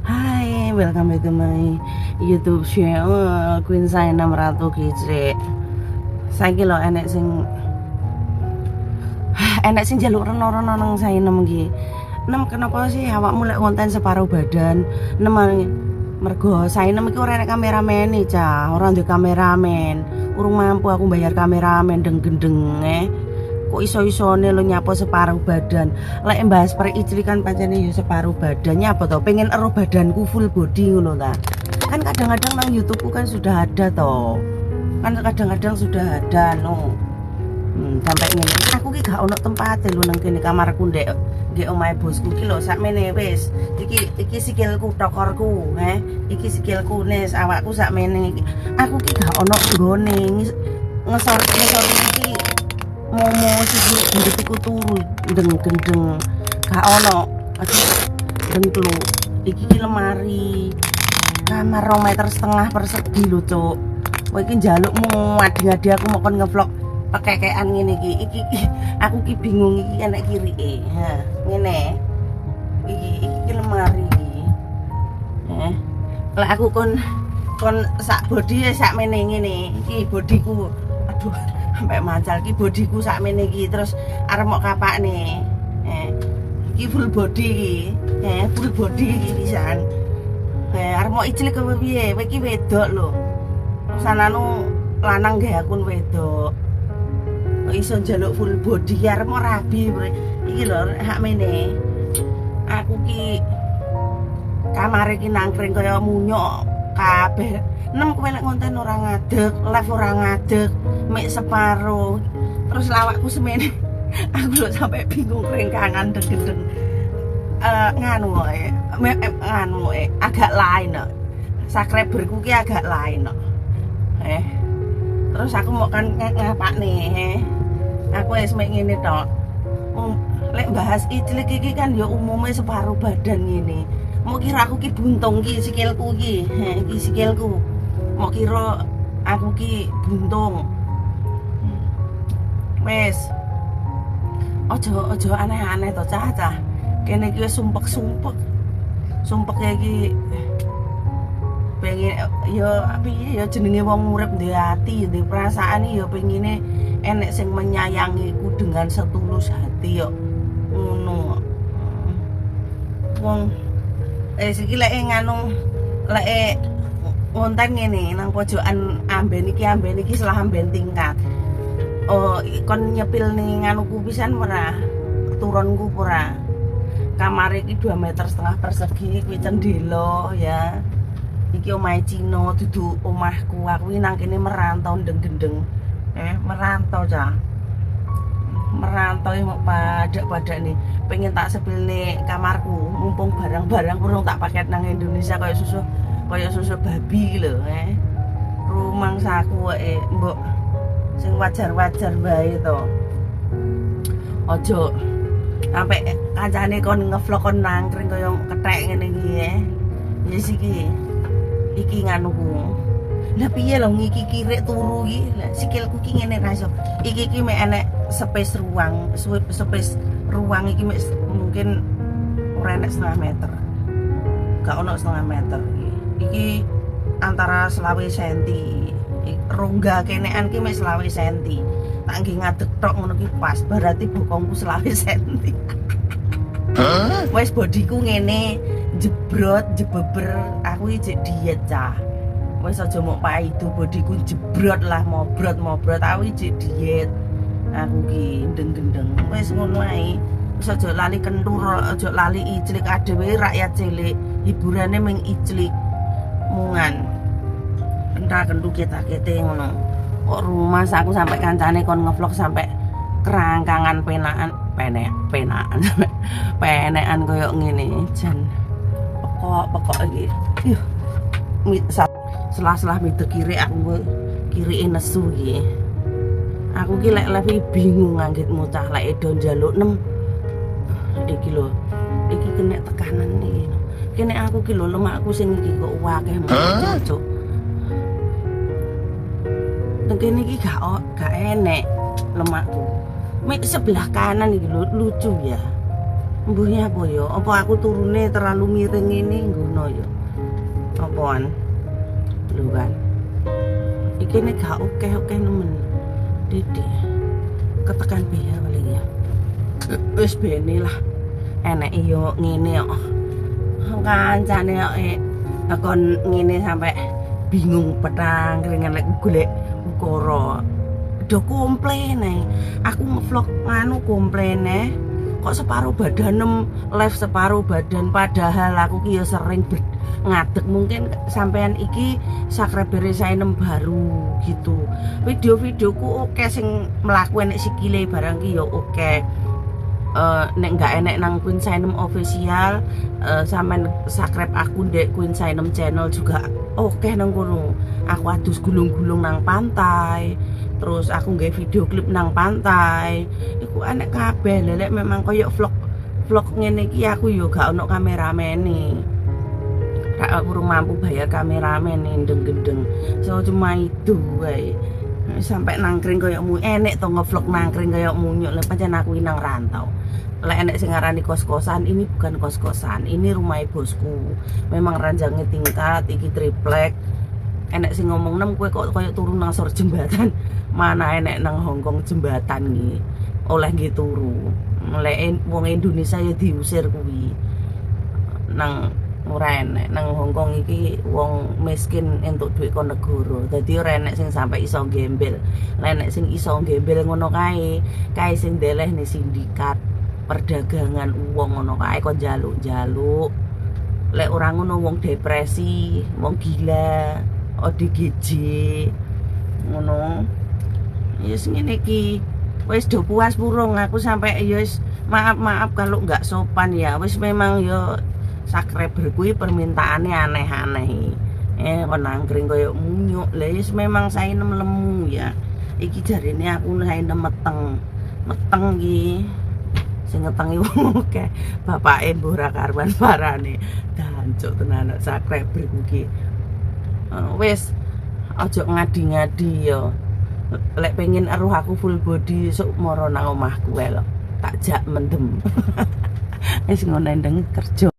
Hai, welcome back to my YouTube channel Queen Sainam Ratu Kicrik. Saiki lho enek sing jaluk reno-reno nang Sainem iki. Kenapa sih awakmu lek konten separuh badan? Mergo Sainem iki ora enek kameramen iki, Cah. Ora ndek kameramen. Urung mampu aku bayar kameramen deng-gendeng Kok iso-isone lo nyapo separuh badan. Lek bahas pericli kan pancene ya separuh badannya apa toh? Pengen ero badanku full body ngono ta. Kan kadang-kadang nang YouTubeku kan sudah ada toh. Kan kadang-kadang sudah ada no. Sampai ngene. Aku ki gak ono tempat lho nang kene kamarku ndek omahe bosku ki lho sakmene wis. Iki sikilku tokorku, Iki sikilku nes awakku sakmene iki. Aku ki gak ono nggone ngesor iki momo sih gendetiku turu gendeng gak ono dengklu iki lemari kamar 2,5 meter persegi lho cuk kowe iki njalukmu ngadi-ngadi aku mau kon ngevlog pekekean ngene iki aku ki bingung iki enek kirike ha ngene iki lemari iki lek aku kon sak body sak mene ngene iki bodiku aduh sampai mancal ki bodiku sakmene iki terus arep mok kapakne. Iki full body iki. Full body iki pisan. Arep mok iclik kowe piye? Kowe iki wedok lho. Sananu lanang gawe akun wedok. Kok iso njaluk full body arep mok rabi. Iki lho sakmene. Aku ki kamare ki nangkring kaya munyok kabeh. 6 kowe lek konten ora ngadeg, live ora ngadeg, mek separo. Terus lawakku semene. Aku lho sampai bingung rengkangan deg-deg. Agak lain kok. Subscriberku ki agak lain kok. Terus aku mau kan ngapakne, Aku wis mek ngene tok. Lek bahas iclik iki kan ya umume separuh badan ngene. Mau kira aku ki buntung ki sikilku ki, iki sikilku. Mau kira aku ki buntung. Wes. Ojo aneh-aneh to cah. Kene iki wis sumpek-sumpek. Sumpek iki pengen ya piye ya jenenge wong urip duwe ati, duwe perasaan ya pengine enek sing menyayangiku dengan setulus hati yo. Ngono. Wong iki lek nganu lek konten ngene nang pojokan amben iki salah amben tingkat. Oh, kon nyepil ning nganuku pisan ora? Turunku ora. Kamar iki 2,5 meter persegi kuwi cendela ya. Iki omahe Cina dudu omahku. Aku iki nang kene merantau ndeng-gendeng. Merantau cah. Merantau mau padak-padak nih pengen tak sepilne kamarku mumpung barang-barang kurang tak paket nang Indonesia kayak susu babi lho rumangsaku mbok sing wajar-wajar bae to ojo sampai kancane kon ngevlog kon nangkring kaya kethek ngene iki yes iki nganuku lah piye lho ngiki kirik turu iki lah sikilku ki ngene ra iso iki mek enek space ruang iki mungkin ora enek 0,5 meter gak ono 0,5 meter iki antara 20 cm rongga kenean ki mek 20 cm tak nggih ngadeg tok ngono ki pas berarti bokongku 20 cm wis bodiku ngene jebeber aku iki diet cah wis aja mok paido bodiku jebrot lah mobrot aku iki diet aku ki ndeng-ndeng wis ngono ae wis aja lali kentur aja lali iclik adewe rakyat cilik hiburane ming iclik mungan entar kentu kita-kete ngono kok rumah aku sampai kancane kon ngevlog sampai kerangkangan penakan sampai penekan koyo ngene jan pokok iki yuh selah-selah mido kiri aku kiri nesu iki aku ki lek live bingung nganggitmu cah lek edo njaluk 6 iki lho iki kena tekanan iki kene aku ki lho lemakku sing iki kok akeh cuk kene iki gak enek lemakku mek sebelah kanan iki lho lucu ya Mbuhnya apa ya? Apa aku turune terlalu miring ini ngono ya? Apaan? Lho kan. Iki nek gak oke nemen. Didik. Ketekan biaya paling ya. Wis bene lah. Enek yo ngene kok. Kancane kok kon ngene sampai bingung petang keringan lek golek ukara. Do komplain ae. Aku ngevlog nganu komplain kok separuh badan live separuh badan padahal aku ki ya sering ngadeg mungkin sampean iki subscriber Sainem baru gitu. Video-videoku oke sing mlaku nek sikile barang ki ya oke. Nek nggak enek nang Queen Sainem official sampean subscribe aku ndek Queen Sainem channel juga oke nang kono. Aku adus gulung-gulung nang pantai. Terus aku nggak video klip nang pantai. Iku enek kabeh lelek memang koyo vlog ngene iki aku yo gak ono kameramene. Ra aku mampu bayar kameramen gendeng-gendeng. So cuma itu wae. Sampai nangkring koyo enek to ngevlog nangkring koyo munyuk lek pancen aku nang rantau. Lek enek sing ngarani kos-kosan, ini bukan kos-kosan, ini rumah bosku. Memang ranjangnya tingkat, iki triplek. Enek sing ngomong nem kowe kok koyo turun nang sor jembatan. Mana enek nang Hongkong jembatan iki oleh nggih turu. Lek wong Indonesia ya diusir kuwi. Nang ora enek nang Hongkong iki wong miskin entuk dhuwit kon negara. Dadi ora enek sing sampai iso gembel. Lek enek sing iso gembel ngono kae sing ndelehne sindikat perdagangan uang ngono kae kon njaluk-njaluk. Lek ora ngono wong depresi, wong gila, ODGJ ngono. Yes ngene iki wis do puas purung aku sampai wis maaf kalau nggak sopan ya. Wis memang yo subscriber kuwi permintaannya aneh-aneh. Kon nangkring koyo munyuk. Lah wis memang Sainem lemu ya. Iki jarine aku Sainem meteng iki. Sing ngetengi wong oke. Bapake mbuh ora karuan parane. Dancuk tenan subscriber kuwi. Wis aja ngadi-ngadi yo. Lek pengen eruh aku full body sok moro nang omahku wae lho. Tak jak mendem. Wis ngono ndeng kerja.